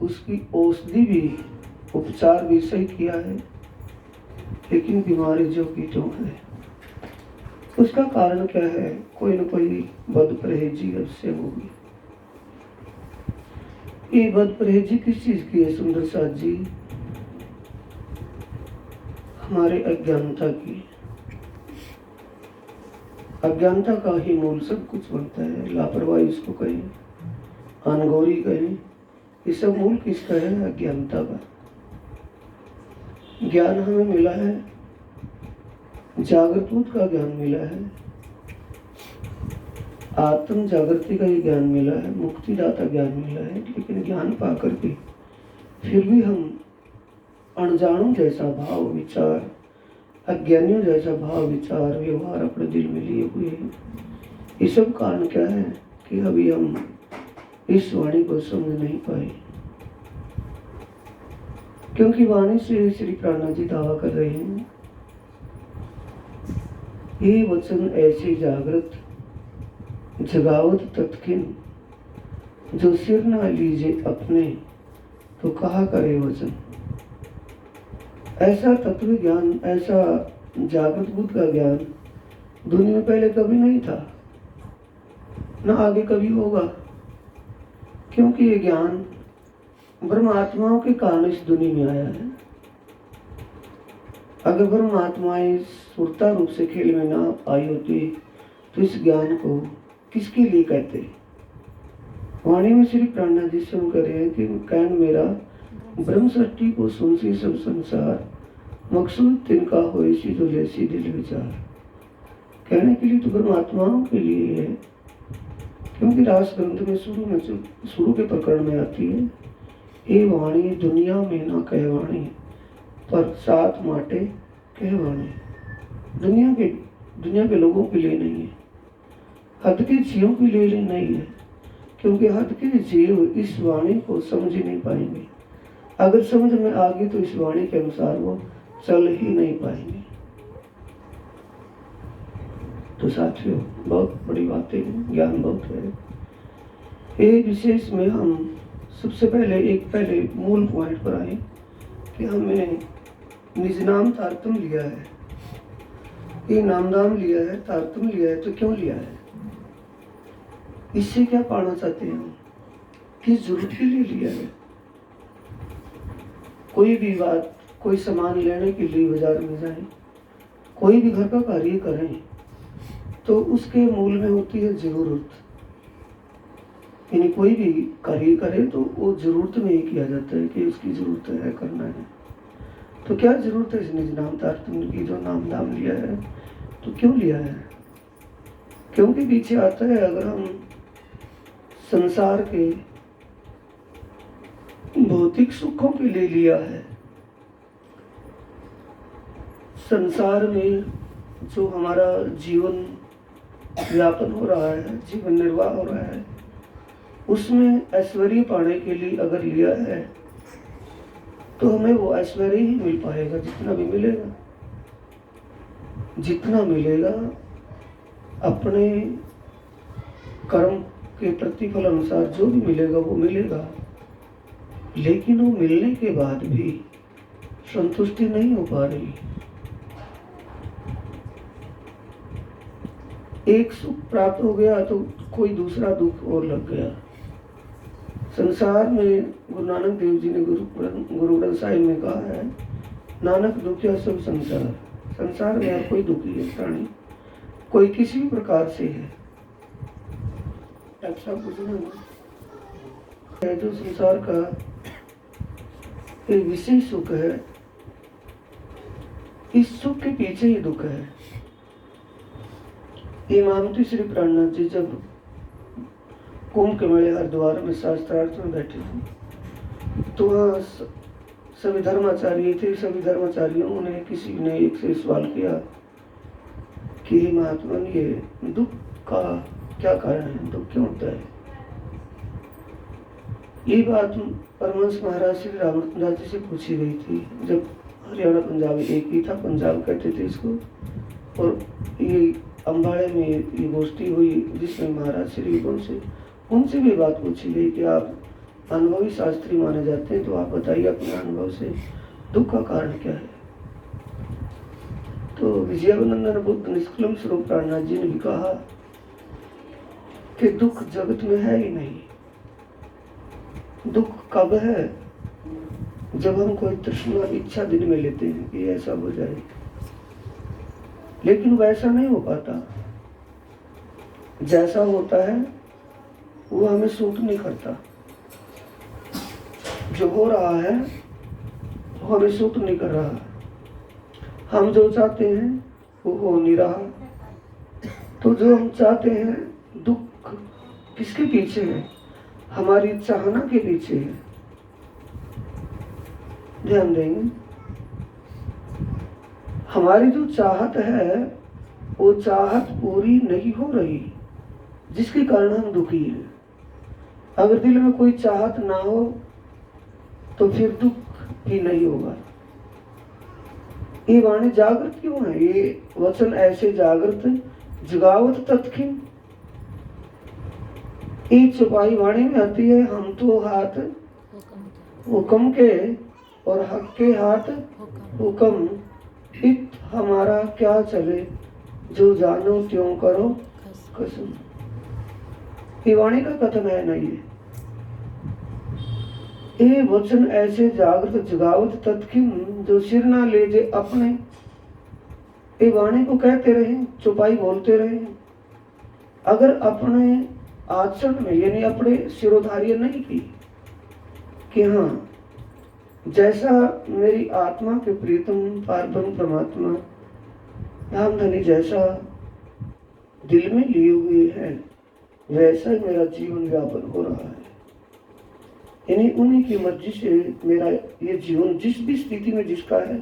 उसकी औषधि भी, उपचार भी सही किया है, लेकिन बीमारी जो की त्यों है। उसका कारण क्या है? कोई न कोई बद परहेजी उससे होगी। ये बद परहेजी किस चीज की है सुंदर साथ जी? हमारे अज्ञानता की। अज्ञानता का ही मूल सब कुछ बनता है। लापरवाही इसको कहें, अनगौरी कहें, ये सब मूल किसका है? अज्ञानता का। ज्ञान हमें मिला है, जागृत का ज्ञान मिला है, आत्म जागृति का ही ज्ञान मिला है, मुक्तिदाता ज्ञान मिला है, लेकिन ज्ञान पाकर के फिर भी हम अनजानों जैसा भाव विचार, अज्ञानियों जैसा भाव विचार व्यवहार अपने दिल में लिए हुए हैं। ये सब कारण क्या है कि अभी हम इस वाणी को समझ नहीं पाए। क्योंकि वाणी से श्री प्राणनाथ जी दावा कर रहे हैं, ये वचन ऐसे जागृत जगावत तत्किन, जो सिर ना लीजे अपने तो कहा करे वचन। ऐसा तत्व ज्ञान, ऐसा जागृत बुद्ध का ज्ञान दुनिया में पहले कभी नहीं था, न आगे कभी होगा। क्योंकि ये ज्ञान ब्रह्मात्माओं के कारण इस दुनिया में आया है। अगर ब्रह्मात्माएं सुरता रूप से खेल में ना आई होती तो इस ज्ञान को किसके लिए कहते? वाणी में श्री प्राणनाथ जी सुन कर रहे हैं कि कहन मेरा ब्रह्म सृष्टि को सुन सी सब संसार, मकसूद तिनका होए सी जो लेसी दिल विचार। कहने के लिए तो ब्रह्मात्माओं के लिए है। क्योंकि रास ग्रंथ में शुरू के प्रकरण में आती है, ये वाणी दुनिया में ना कहवाणी, पर साथ माटे कहवाणी। दुनिया के लोगों के लिए नहीं है, हद के जीवों के लिए नहीं है। क्योंकि हद के जीव इस वाणी को समझ ही नहीं पाएंगे। अगर समझ में आ गई तो इस वाणी के अनुसार वो चल ही नहीं पाएंगे। तो साथियों, बहुत बड़ी बातें हैं, ज्ञान बहुत है। एक विशेष में हम सबसे पहले मूल पॉइंट पर आए कि हमने निज नाम तारतम लिया है। ये नामदाम लिया है, तारतम लिया है, तो क्यों लिया है? इससे क्या पाना चाहते हैं हम? किस जरूरत के लिए लिया है? कोई भी बात, कोई सामान लेने के लिए बाजार में जाए, कोई भी घर का कार्य करें, तो उसके मूल में होती है जरूरत। यानी कोई भी कार्य करे तो वो जरूरत में ही किया जाता है कि उसकी जरूरत है, करना है। तो क्या जरूरत है इस निज नाम तारतम की? जो नाम दाम लिया है तो क्यों लिया है? क्योंकि पीछे आता है, अगर हम संसार के भौतिक सुखों के लिए लिया है, संसार में जो हमारा जीवन व्यापन हो रहा है, जीवन निर्वाह हो रहा है, उसमें ऐश्वर्य पाने के लिए अगर लिया है तो हमें वो ऐश्वर्य ही मिल पाएगा। जितना मिलेगा अपने कर्म के प्रतिफल अनुसार जो भी मिलेगा वो मिलेगा। लेकिन वो मिलने के बाद भी संतुष्टि नहीं हो पा रही। एक सुख प्राप्त हो गया तो कोई दूसरा दुख और लग गया। संसार में गुरु नानक देव जी ने गुरु ग्रंथ साहिब में कहा है, नानक दुखिया सब संसार। संसार में हर कोई दुखी है प्राणी, कोई किसी भी प्रकार से है। अच्छा पूछना है, जो संसार का एक विशेष सुख है, इस सुख के पीछे ही दुख है। ये मानती श्री प्राणनाथ जी जब कुंभ के मेले हरिद्वार में शास्त्रार्थ में बैठे थे, तो वहाँ सभी धर्माचार्य थे। सभी धर्माचार्यों ने किसी ने एक से सवाल किया कि हे महात्मा, ये दुख का क्या कारण है, दुख क्यों होता है? ये बात परमहंस महाराज श्री रामदास जी से पूछी गई थी। जब हरियाणा पंजाब एक ही था, पंजाब कहते थे इसको, और ये अम्बाड़े में ये गोष्ठी हुई जिसमें महाराज श्री उनसे भी बात पूछी गई कि आप अनुभवी शास्त्री माने जाते हैं। तो आप बताइए अपने अनुभव से दुख का कारण क्या है। तो विजयानंदन बुद्ध निष्कलम स्वरूप प्राणनाथ जी ने भी कहा कि दुख जगत में है ही नहीं। दुख कब है? जब हम कोई तृष्णा इच्छा दिन में लेते हैं कि ऐसा हो जाए, लेकिन वैसा नहीं हो पाता। जैसा होता है वो हमें सूट नहीं करता। जो हो रहा है वो हमें सूट नहीं कर रहा। हम जो चाहते हैं वो हो नहीं रहा। तो जो हम चाहते हैं, दुख किसके पीछे है? हमारी चाहना के पीछे है। ध्यान देंगे, हमारी जो चाहत है वो चाहत पूरी नहीं हो रही, जिसके कारण हम दुखी हैं। अगर दिल में कोई चाहत ना हो तो फिर दुख ही नहीं होगा। ये वाणी जागृत क्यों है? ये वचन ऐसे जागृत जगावत तत्खिन। एक चौपाई वाणी में आती है, हम तो हाथ हुक्म के और हक के हाथ हुक्म। इत हमारा क्या चले, जो जानो त्यों करो कसम। ये वाणी का कथन है नहीं है। ये वचन ऐसे जागृत जगावत तत्खिन, जो सिर ना ले जे अपने। ये वाणी को कहते रहे, चौपाई बोलते रहे। अगर अपने आचरण में यानी अपने सिरोधार्य नहीं की कि हाँ, जैसा मेरी आत्मा के प्रीतम पारब्रह्म परमात्मा धाम धनी जैसा दिल में लिए हुए है, वैसा ही मेरा जीवन व्यापन हो रहा है। यानी उन्हीं की मर्जी से मेरा ये जीवन जिस भी स्थिति में जिसका है,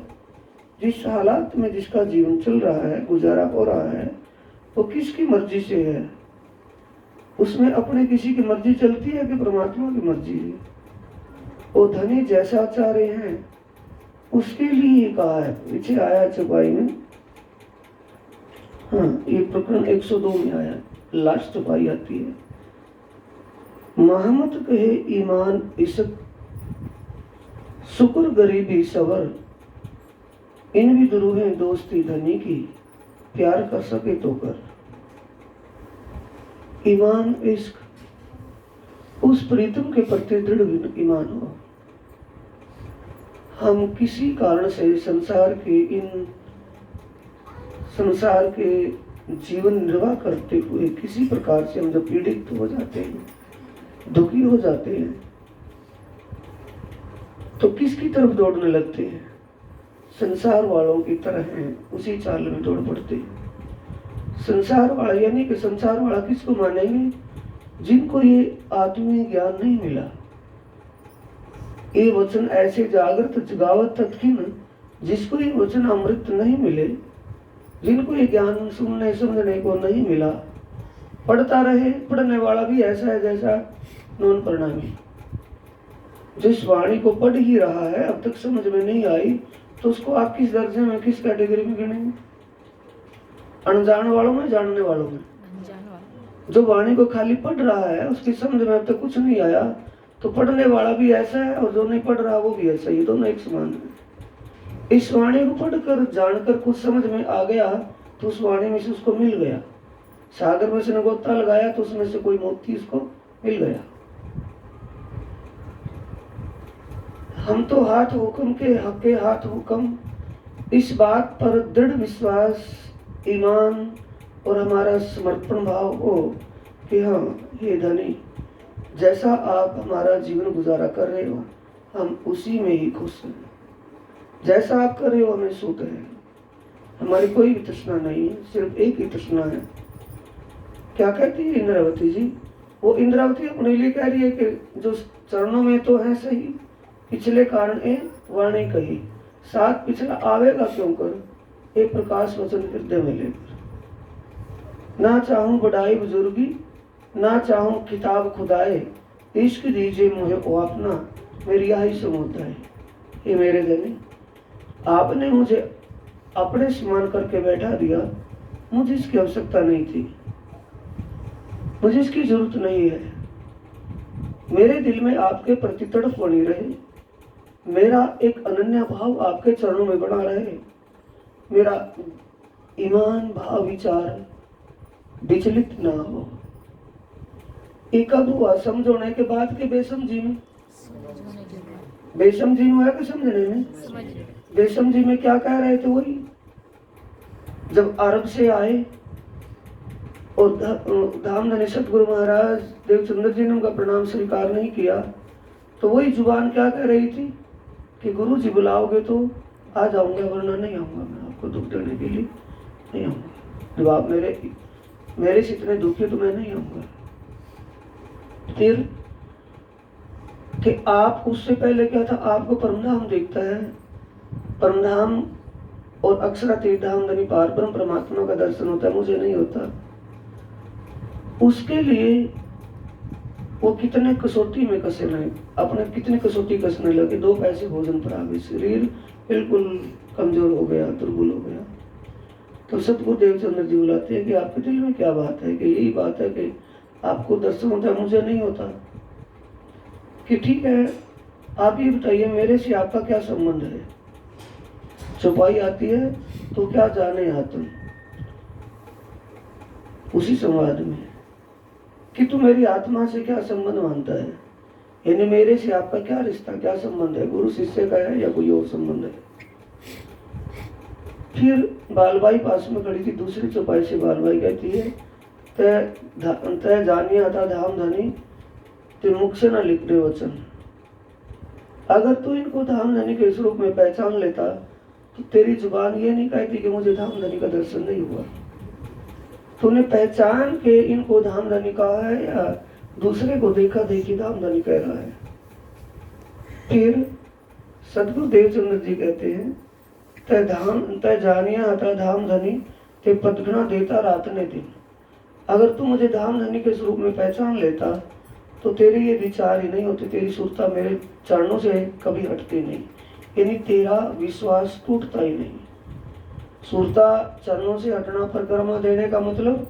जिस हालात में जिसका जीवन चल रहा है, गुजारा हो रहा है, वो किसकी मर्जी से है? उसमें अपने किसी की मर्जी चलती है कि परमात्मा की मर्जी है? वो धनी जैसा चाह रहे हैं उसके लिए कहा है। पीछे आया चौपाई में, हाँ, ये प्रकरण 102 में आया, लास्ट चौपाई आती है। महमत कहे ईमान इशक, शुक्र गरीबी सवर। इन भी दुरूह दोस्ती धनी की, प्यार कर सके तो कर। ईमान इश्क, उस प्रीतम के प्रति दृढ़ ईमान हो। हम किसी कारण से संसार के जीवन निर्वाह करते हुए किसी प्रकार से हम जब पीड़ित हो जाते हैं, दुखी हो जाते हैं, तो किसकी तरफ दौड़ने लगते हैं? संसार वालों की तरह हैं, उसी चाल में दौड़ पड़ते हैं। संसार वाला यानी कि संसार वाला किसको मानेंगे? जिनको ये आत्मीय ज्ञान नहीं मिला। ये वचन ऐसे जागृत जगावत तत्खिन, जिसको ये वचन अमृत नहीं मिले, जिनको ये ज्ञान सुनने समझने को नहीं मिला, पढ़ता रहे। पढ़ने वाला भी ऐसा है जैसा नॉन परिणामी। जिस वाणी को पढ़ ही रहा है, अब तक समझ में नहीं आई, तो उसको आप किस दर्जे में, किस कैटेगरी में गिनेंगे? अनजान वालों में, जानने वालों में? जो वाणी को खाली पढ़ रहा है, उसकी समझ में अब तक कुछ नहीं आया, तो पढ़ने वाला भी ऐसा है और जो नहीं पढ़ रहा वो भी ऐसा ही, दोनों एक समान है। इस वाणी को पढ़कर जानकर कुछ समझ में आ गया तो उस वाणी में से उसको मिल गया। सागर में से गोता लगाया तो उसमें से कोई मोती उसको मिल गया। हम तो हाथ हुक्म के हक के हाथ हुक्म। इस बात पर दृढ़ विश्वास, ईमान और हमारा समर्पण भाव हो कि हाँ, हे धनी, जैसा आप हमारा जीवन गुजारा कर रहे हो, हम उसी में ही खुश हैं। जैसा आप कर रहे हो हमें सूत है। हमारी कोई भी तृष्णा नहीं है, सिर्फ एक ही तृष्णा है। क्या कहती है इंद्रावती जी? वो इंद्रावती अपने लिए कह रही है कि जो चरणों में तो है सही, पिछले कारण ए वाणी कही, साथ पिछला आवेगा क्यों कर। एक प्रकाश वचन हृदय में लेकर। ना चाहूं बढ़ाई बुजुर्गी, ना चाहूं किताब खुदाए, इश्क दीजिए मुझे वो अपना, मेरी यही समुद्र है। ये मेरे धनी, आपने मुझे अपने समान करके बैठा दिया। मुझे इसकी आवश्यकता नहीं थी, मुझे इसकी जरूरत नहीं है। मेरे दिल में आपके प्रति तड़प बनी रहे, मेरा एक अनन्य भाव आपके चरणों में बना रहे, मेरा ईमान भाव विचार विचलित ना हो। एक अब हुआ समझोने के बाद के बेसमझी में, बेसमझी में हुआ कि समझने में? बेसमझी में क्या कह रहे थे वही, जब अरब से आए और धामधनी सतगुरु महाराज देवचंद्र जी ने उनका प्रणाम स्वीकार नहीं किया, तो वही जुबान क्या कह रही थी कि गुरु जी बुलाओगे तो आ जाऊंगा, वरना नहीं आऊंगा, मैं आपको दुख देने के लिए नहीं आऊंगा। जब आप मेरे से इतने दुखी तो मैं नहीं आऊंगा। फिर कि आप उससे पहले क्या था, आपको परमधाम देखता है, परमधाम और अक्षरातीत धाम धनी पार ब्रह्म परमात्मा का दर्शन होता है, मुझे नहीं होता। उसके लिए वो कितने कसौटी में कसे रहे, अपने कितनी कसौटी कसने लगे। 2 पैसे भोजन पर आ गए, शरीर बिल्कुल कमजोर हो गया, दुर्बल हो गया। तो सतगुरु देवचंद्र जी बुलाते हैं कि आपके दिल में क्या बात है, कि यही बात है कि आपको दर्शन होता है, मुझे नहीं होता। कि ठीक है, आप ये बताइए मेरे से आपका क्या संबंध है? चौपाई आती है तो क्या जाने आत्म, उसी संवाद में कि तू मेरी आत्मा से क्या संबंध मानता है, यानी मेरे से आपका क्या रिश्ता, क्या संबंध है, गुरु शिष्य का है या कोई और संबंध है? फिर बालबाई पास में खड़ी थी, दूसरी चौपाई से बालबाई कहती है, तय जानिया था धाम धनी ते मुख से न लिख दे वचन। अगर तू इनको धाम धनी के स्वरूप में पहचान लेता तो तेरी जुबान ये नहीं कहती कि मुझे धाम धनी का दर्शन नहीं हुआ। तूने पहचान के इनको धाम धनी कहा है या दूसरे को देखा देखी धाम धनी कह रहा है? फिर सतगुरु देवचंद्र जी कहते हैं, तय जानिया था धाम धनी ते पदगना देता रात ने दिन। अगर तू मुझे धाम धनी के स्वरूप में पहचान लेता तो तेरे ये विचार ही नहीं होते, तेरी सुरता मेरे चरणों से कभी हटती नहीं, यानी तेरा विश्वास टूटता ही नहीं। सुरता चरणों से हटना परिक्रमा देने का मतलब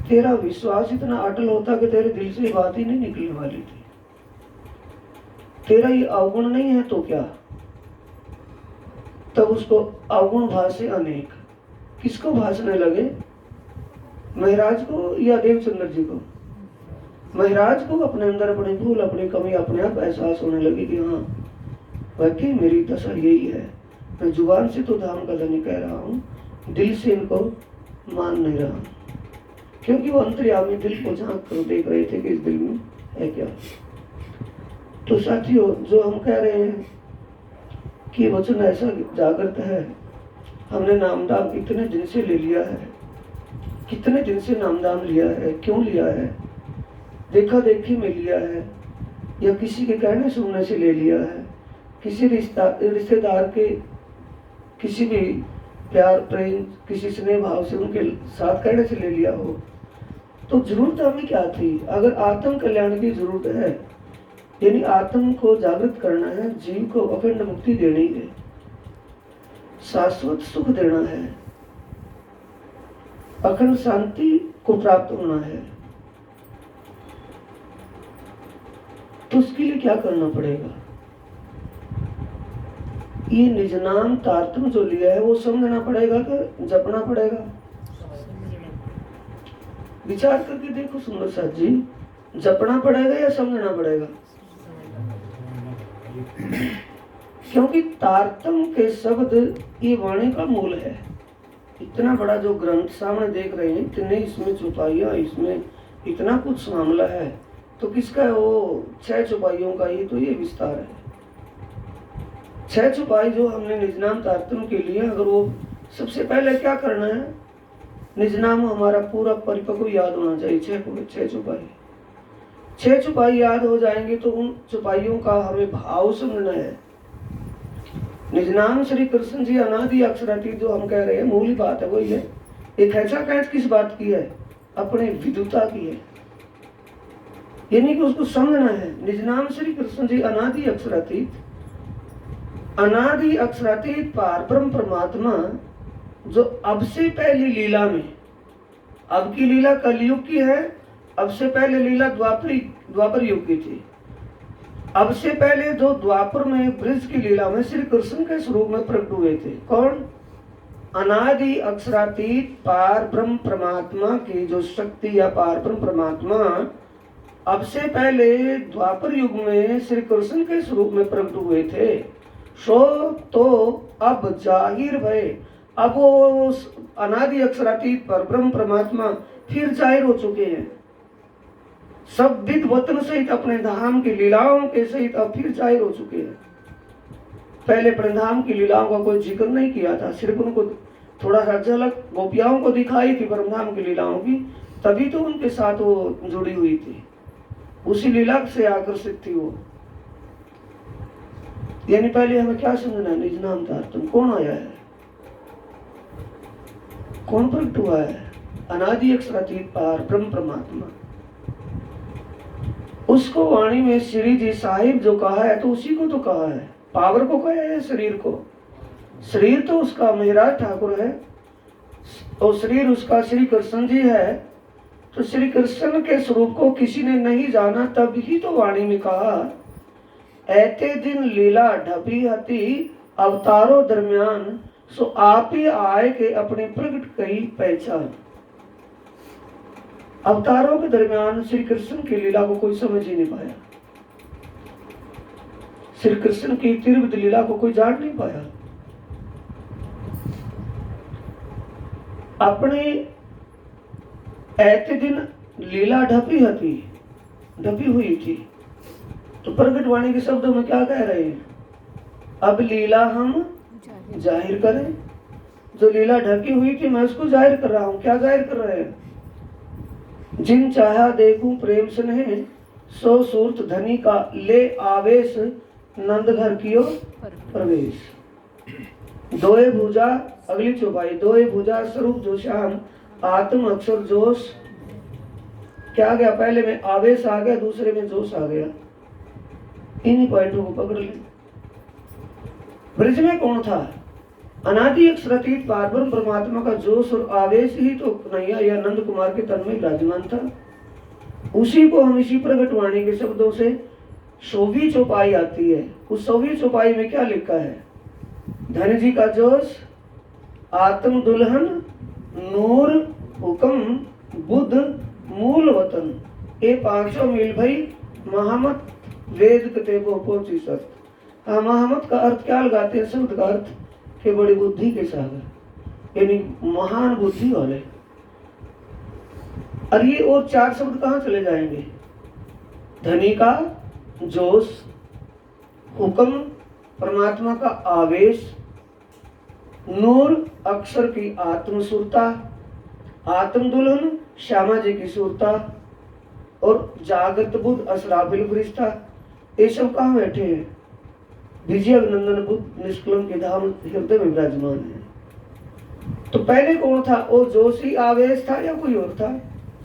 तेरा विश्वास इतना अटल होता कि तेरे दिल से बात ही नहीं निकलने वाली थी। तेरा ये अवगुण नहीं है तो क्या, तब उसको अवगुण भाषे अनेक। किसको भाषने लगे? महाराज को या देवचंद्र जी को? महाराज को अपने अंदर अपनी भूल, अपनी कमी अपने आप एहसास होने लगी कि हाँ वाकई मेरी दशा यही है, मैं जुबान से तो धाम का धनी कह रहा हूँ, दिल से इनको मान नहीं रहा, क्योंकि वो अंतर्यामी दिल को झांक कर देख रहे थे कि इस दिल में है क्या। तो साथियों, जो हम कह रहे हैं कि वचन ऐसा जागृत है, हमने नामदान इतने दिन से ले लिया है, कितने दिन से नामदान लिया है, क्यों लिया है? देखा देखी में लिया है या किसी के कहने सुनने से ले लिया है, किसी रिश्तेदार के किसी भी प्यार प्रेम किसी स्नेह भाव से उनके साथ कहने से ले लिया हो, तो जरूरत हमें क्या थी? अगर आत्म कल्याण की जरूरत है, यानी आत्म को जागृत करना है, जीव को अखंड मुक्ति देनी है, शाश्वत सुख देना है, अखंड शांति को प्राप्त होना है, तो उसके लिए क्या करना पड़ेगा? ये निज नाम तारतम जो लिया है वो समझना पड़ेगा कि जपना पड़ेगा? विचार करके देखो सुंदर साथ जी, जपना पड़ेगा या समझना पड़ेगा? क्योंकि तारतम के शब्द ये वाणी का मूल है। इतना बड़ा जो ग्रंथ सामने देख रहे हैं, इतने इसमें चौपाइयां, इसमें इतना कुछ मामला है, तो किसका है? वो 6 चौपाइयों का ही तो ये विस्तार है। 6 चौपाई जो हमने निजनाम तारतम के लिए, अगर वो सबसे पहले क्या करना है, निजनाम हमारा पूरा परिपक्व याद होना चाहिए। 6 चौपाई 6 चौपाई याद हो जाएंगे तो उन चौपाइयों का हमें भाव समझना है। निजनाम श्री कृष्ण जी अनादि अक्षरातीत जो हम कह रहे हैं, मूल बात है वही है। एक ऐसा कैच किस बात की है? अपने विद्युता की है, यानी कि उसको समझना है। निजनाम श्री कृष्ण जी अनादि अक्षरातीत, अनादि अक्षरातीत पार ब्रह्म परमात्मा जो अब से पहली लीला में, अब की लीला कलयुग की है, अब से पहले लीला द्वापर युग की थी। अब से पहले जो द्वापर में ब्रज की लीला में श्री कृष्ण के स्वरूप में प्रकट हुए थे। कौन? अनादि अक्षरातीत पार ब्रह्म परमात्मा की जो शक्ति या पार ब्रह्म परमात्मा अब से पहले द्वापर युग में श्री कृष्ण के स्वरूप में प्रकट हुए थे, सो तो अब जाहिर भय, अब वो अनादि अक्षरातीत पर ब्रह्म परमात्मा फिर जाहिर हो चुके हैं। सब विद वतन सहित अपने धाम की लीलाओं के सहित अब फिर जाहिर हो चुके हैं। पहले अपने धाम की लीलाओं का कोई जिक्र नहीं किया था, सिर्फ उनको थोड़ा सा झलक गोपियाओं को दिखाई थी परमधाम की लीलाओं की, तभी तो उनके साथ वो जुड़ी हुई थी, उसी लीला से आकर्षित थी वो। यानी पहले हमें क्या समझना है? निज नाम तारतम, कौन आया है, कौन प्रकट हुआ है? अनादि अक्षरातीत पार ब्रह्म परमात्मा। उसको वाणी में श्री जी साहिब जो कहा है तो उसी को तो कहा है, पावर को कहा है, शरीर को। शरीर तो उसका मेहराज ठाकुर है और शरीर उसका श्री कृष्ण जी है। तो श्री कृष्ण के स्वरूप को किसी ने नहीं जाना, तब ही तो वाणी में कहा ऐते दिन लीला ढपी हती अवतारों दरमियान, सो आप ही आए के अपने प्रकट कई पहचान। अवतारों के दरमियान श्री कृष्ण की लीला को कोई समझ ही नहीं पाया, श्री कृष्ण की तिरवत लीला को कोई जान नहीं पाया। अपने ऐते दिन लीला ढपी हती, ढपी हुई थी, तो प्रकट वाणी के शब्दों में क्या कह रहे हैं? अब लीला हम जाहिर करें। जो लीला ढकी हुई थी मैं उसको जाहिर कर रहा हूं। क्या जाहिर कर रहे हैं? जिन चाहा देखूं प्रेम स्नेह, सो सूरत धनी का ले आवेश, नंद घर कियो प्रवेश। दोए भुजा, अगली चौपाई, दोए भुजा स्वरूप जो श्याम, आत्म अक्षर जोश। क्या गया? पहले में आवेश आ गया, दूसरे में जोश आ गया। इन्हीं पॉइंटों को पकड़ ले। ब्रज में कौन था? अनादि अक्षरातीत पारब्रह्म परमात्मा का जोश और आवेश ही तो कन्हैया या नंद कुमार के तन में विराजमान था। उसी को हम इसी प्रकट वाणी के शब्दों से 100वीं चौपाई आती है। उस 100वीं चौपाई में क्या लिखा है? धन जी का जोश, आत्म दुल्हन, नूर, हुक्म, बुद्ध, मूल वतन। ये 500 मील भाई महामत वेद कतेबो पहुंची सत। महामत का अर्थ क्या लगाते हैं? शब्द का अर्थ के बड़ी बुद्धि के सागर, यानी महान बुद्धि वाले। और ये और 4 शब्द कहाँ चले जाएंगे? धनी का जोश, हुक्म परमात्मा का आवेश, नूर अक्षर की आत्मसुरता, आत्म दुल्हन श्यामा जी की सुरता, और जागृत बुद्ध असराबिल फरिश्ता। ये सब कहाँ बैठे हैं? विजय अभिनंदन बुद्ध निष्कलंक के धाम हृदय में विराजमान है। तो पहले कौन था? वो जोशी आवेश था या कोई और था?